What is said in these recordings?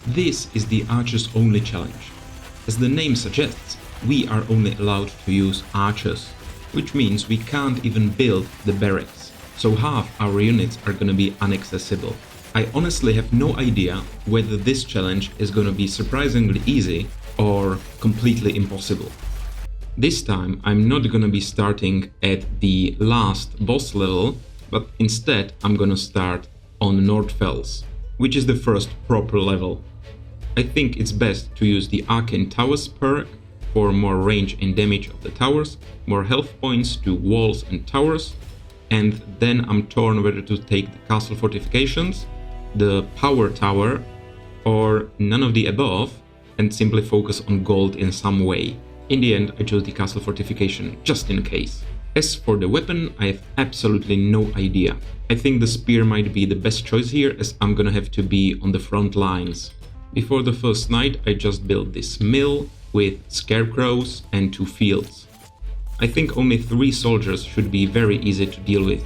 This is the archers only challenge. As the name suggests, we are only allowed to use archers, which means we can't even build the barracks, so half our units are gonna be inaccessible. I honestly have no idea whether this challenge is gonna be surprisingly easy or completely impossible. This time I'm not gonna be starting at the last boss level, but instead I'm gonna start on Thronefall, which is the first proper level. I think it's best to use the Arcane Towers perk for more range and damage of the towers, more health points to walls and towers, and then I'm torn whether to take the castle fortifications, the power tower, or none of the above, and simply focus on gold in some way. In the end, I chose the castle fortification, just in case. As for the weapon, I have absolutely no idea. I think the spear might be the best choice here, as I'm gonna have to be on the front lines. Before the first night, I just built this mill with scarecrows and 2 fields. I think only 3 soldiers should be very easy to deal with,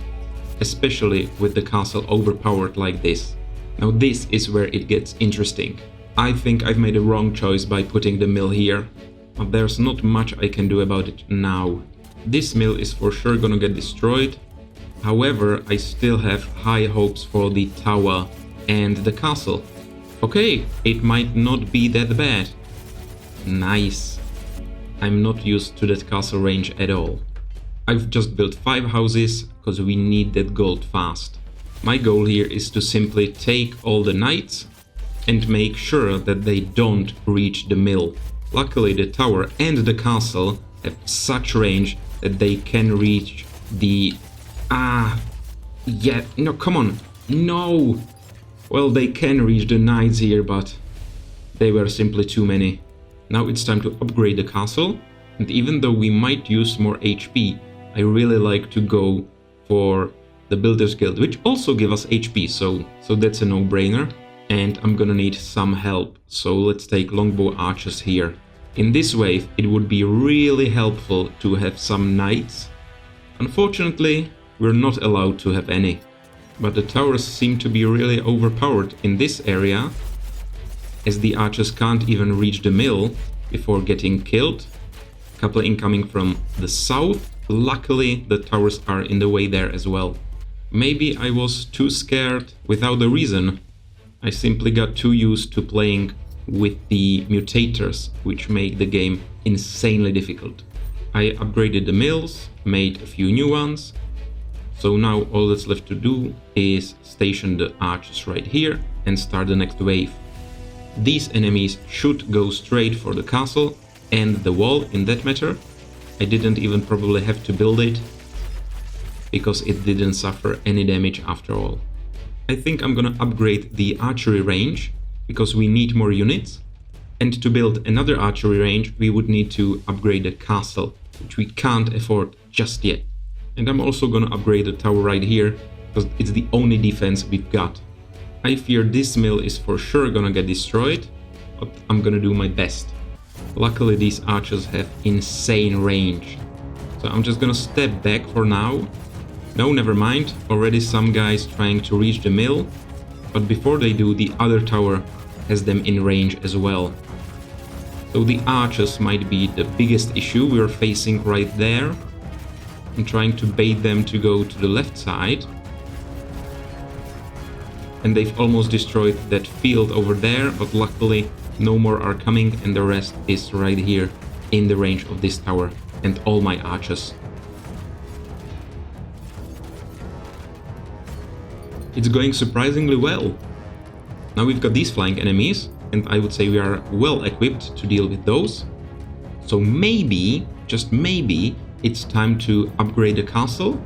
especially with the castle overpowered like this. Now this is where it gets interesting. I think I've made a wrong choice by putting the mill here, but there's not much I can do about it now. This mill is for sure gonna get destroyed, however I still have high hopes for the tower and the castle. Okay, it might not be that bad. Nice. I'm not used to that castle range at all. I've just built 5 houses because we need that gold fast. My goal here is to simply take all the knights and make sure that they don't reach the mill. Luckily the tower and the castle have such range that they can reach the... yeah, no, come on, no! Well, they can reach the knights here, but they were simply too many. Now it's time to upgrade the castle, and even though we might use more HP, I really like to go for the Builders Guild, which also give us HP, so that's a no-brainer. And I'm gonna need some help, so let's take longbow archers here. In this wave, it would be really helpful to have some knights. Unfortunately, we're not allowed to have any. But the towers seem to be really overpowered in this area, as the archers can't even reach the mill before getting killed. A couple incoming from the south. Luckily, the towers are in the way there as well. Maybe I was too scared without a reason. I simply got too used to playing with the mutators, which make the game insanely difficult. I upgraded the mills, made a few new ones. So now all that's left to do is station the archers right here and start the next wave. These enemies should go straight for the castle and the wall in that matter. I didn't even probably have to build it, because it didn't suffer any damage after all. I think I'm gonna upgrade the archery range, because we need more units. And to build another archery range, we would need to upgrade the castle, which we can't afford just yet. And I'm also gonna upgrade the tower right here, because it's the only defense we've got. I fear this mill is for sure gonna get destroyed, but I'm gonna do my best. Luckily these archers have insane range, so I'm just gonna step back for now. No, never mind, already some guys trying to reach the mill, but before they do, the other tower has them in range as well. So the archers might be the biggest issue we're facing right there. I'm trying to bait them to go to the left side. And they've almost destroyed that field over there, but luckily no more are coming and the rest is right here in the range of this tower and all my archers. It's going surprisingly well. Now we've got these flying enemies, and I would say we are well equipped to deal with those. So maybe, just maybe, it's time to upgrade the castle?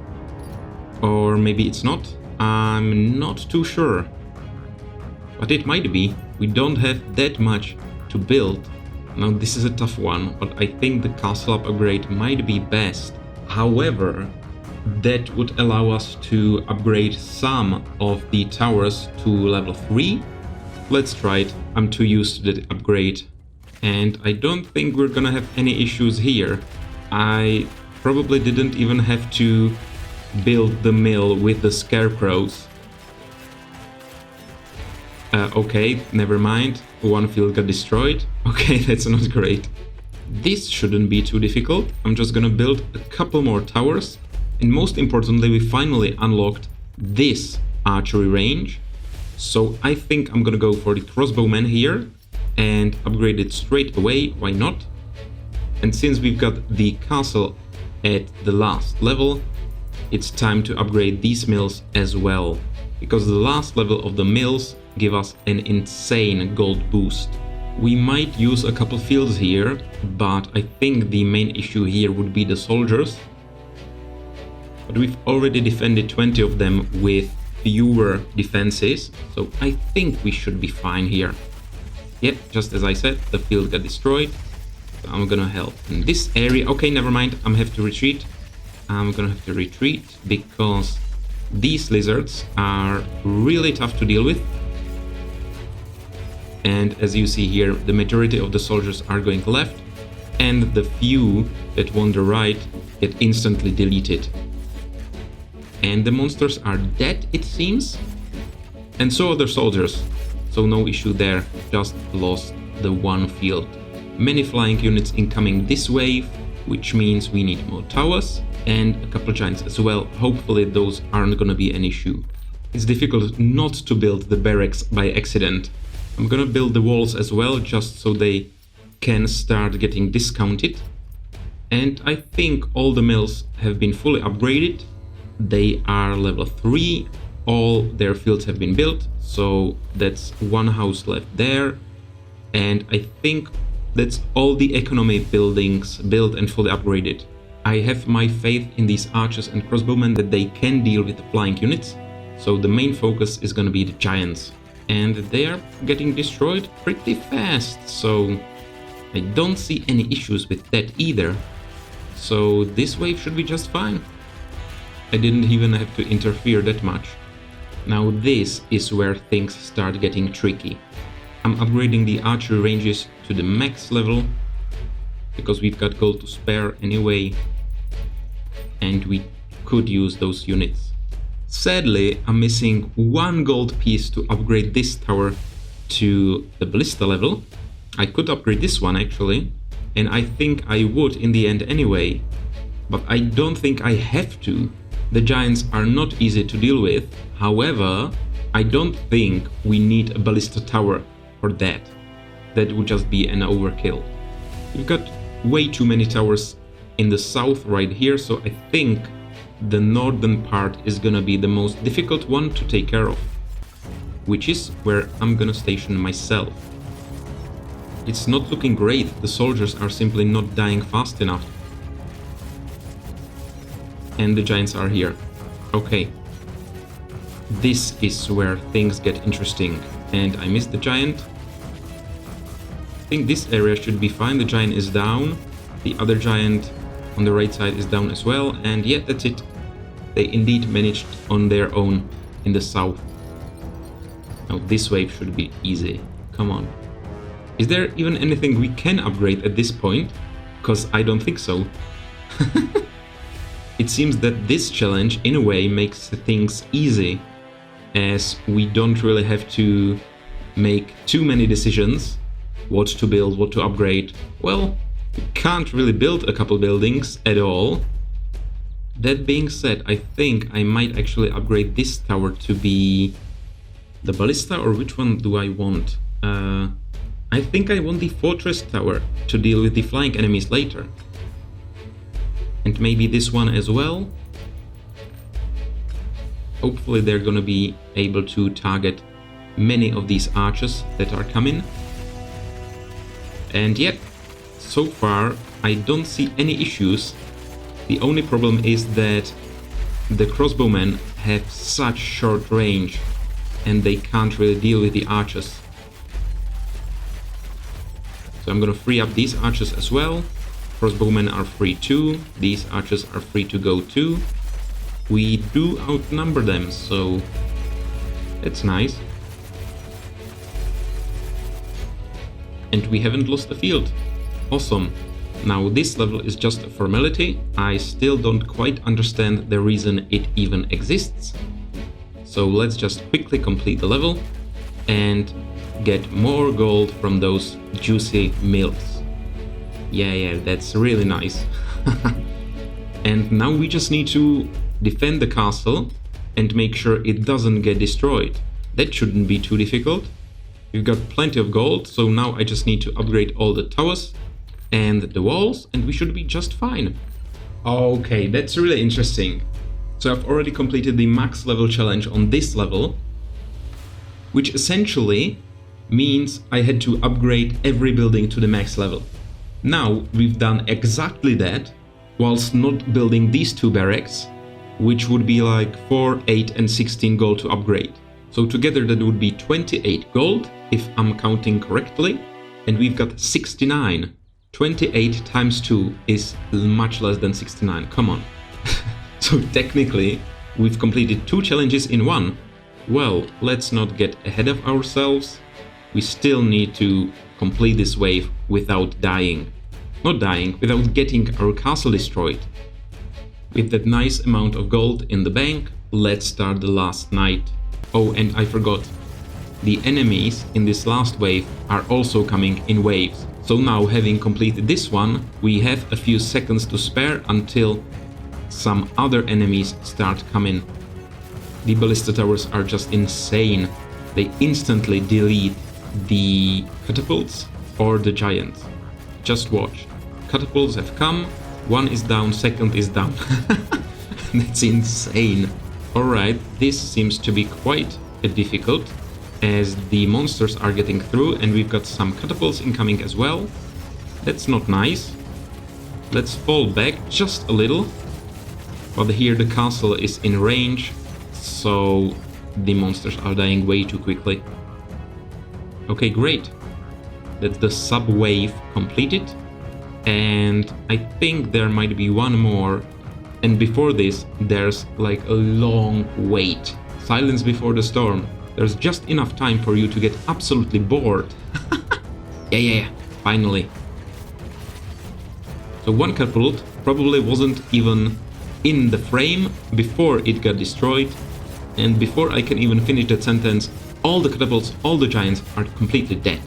Or maybe it's not? I'm not too sure. But it might be. We don't have that much to build. Now this is a tough one, but I think the castle upgrade might be best. However, that would allow us to upgrade some of the towers to level 3. Let's try it. I'm too used to that upgrade. And I don't think we're gonna have any issues here. I probably didn't even have to build the mill with the scarecrows. Okay, never mind. one field got destroyed. Okay, that's not great. This shouldn't be too difficult. I'm just gonna build a couple more towers. And most importantly, we finally unlocked this archery range. So I think I'm gonna go for the crossbowman here and upgrade it straight away. Why not? And since we've got the castle at the last level, it's time to upgrade these mills as well, because the last level of the mills give us an insane gold boost. We might use a couple fields here, but I think the main issue here would be the soldiers. But we've already defended 20 of them with fewer defenses, so I think we should be fine here. Yep, just as I said, the field got destroyed, so I'm gonna help in this area. Okay, never mind, I'm gonna have to retreat because these lizards are really tough to deal with. And as you see here, the majority of the soldiers are going left, and the few that wander right get instantly deleted. And the monsters are dead, it seems, and so are the soldiers, so no issue there, just lost the one field. Many flying units incoming this wave, which means we need more towers, and a couple giants as well. Hopefully those aren't gonna be an issue. It's difficult not to build the barracks by accident. I'm gonna build the walls as well, just so they can start getting discounted. And I think all the mills have been fully upgraded. They are level 3, all their fields have been built, so that's one house left there. And I think that's all the economy buildings built and fully upgraded. I have my faith in these archers and crossbowmen that they can deal with the flying units, so the main focus is gonna be the giants. And they are getting destroyed pretty fast, so I don't see any issues with that either. So this wave should be just fine. I didn't even have to interfere that much. Now this is where things start getting tricky. I'm upgrading the archery ranges to the max level, because we've got gold to spare anyway, and we could use those units. Sadly, I'm missing one gold piece to upgrade this tower to the ballista level. I could upgrade this one actually, and I think I would in the end anyway, but I don't think I have to. The giants are not easy to deal with, however, I don't think we need a ballista tower for that. That would just be an overkill. We've got way too many towers in the south right here, so I think the northern part is gonna be the most difficult one to take care of, which is where I'm gonna station myself. It's not looking great, the soldiers are simply not dying fast enough. And the giants are here. Okay. This is where things get interesting. And I missed the giant. I think this area should be fine. The giant is down. The other giant on the right side is down as well. And yeah, that's it. They indeed managed on their own in the south. Now this wave should be easy. Come on. Is there even anything we can upgrade at this point? Because I don't think so. It seems that this challenge, in a way, makes things easy, as we don't really have to make too many decisions, what to build, what to upgrade. Well, we can't really build a couple buildings at all. That being said, I think I might actually upgrade this tower to be the ballista, or which one do I want? I think I want the fortress tower to deal with the flying enemies later. And maybe this one as well. Hopefully they're gonna be able to target many of these archers that are coming. And yet, so far I don't see any issues. The only problem is that the crossbowmen have such short range and they can't really deal with the archers. So I'm gonna free up these archers as well. Crossbowmen are free too, these archers are free to go too. We do outnumber them, so that's nice. And we haven't lost a field. Awesome. Now this level is just a formality. I still don't quite understand the reason it even exists. So let's just quickly complete the level. And get more gold from those juicy milks. Yeah, that's really nice. And now we just need to defend the castle and make sure it doesn't get destroyed. That shouldn't be too difficult. We've got plenty of gold, so now I just need to upgrade all the towers and the walls, and we should be just fine. Okay, that's really interesting. So I've already completed the max level challenge on this level, which essentially means I had to upgrade every building to the max level. Now we've done exactly that, whilst not building these two barracks, which would be like 4, 8 and 16 gold to upgrade. So together that would be 28 gold, if I'm counting correctly, and we've got 69. 28 times 2 is much less than 69, come on. So technically, we've completed 2 challenges in one. Well, let's not get ahead of ourselves. We still need to complete this wave without dying. Not dying, without getting our castle destroyed. With that nice amount of gold in the bank, let's start the last night. Oh, and I forgot. The enemies in this last wave are also coming in waves. So now, having completed this one, we have a few seconds to spare until some other enemies start coming. The ballista towers are just insane. They instantly delete the catapults or the giants. Just watch. Catapults have come, one is down, second is down. That's insane. Alright, this seems to be quite difficult, as the monsters are getting through and we've got some catapults incoming as well. That's not nice. Let's fall back just a little. But here the castle is in range, so the monsters are dying way too quickly. Okay, great. That's the sub-wave completed. And I think there might be one more. And before this, there's like a long wait. Silence before the storm. There's just enough time for you to get absolutely bored. Yeah, finally. So one catapult probably wasn't even in the frame before it got destroyed. And before I can even finish that sentence, all the catapults, all the giants are completely dead.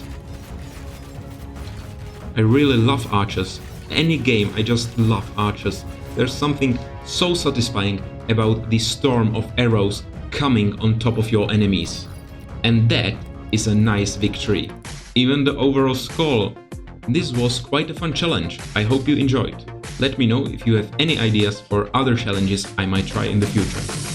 I really love archers. Any game, I just love archers. There's something so satisfying about the storm of arrows coming on top of your enemies. And that is a nice victory. Even the overall score. This was quite a fun challenge. I hope you enjoyed. Let me know if you have any ideas for other challenges I might try in the future.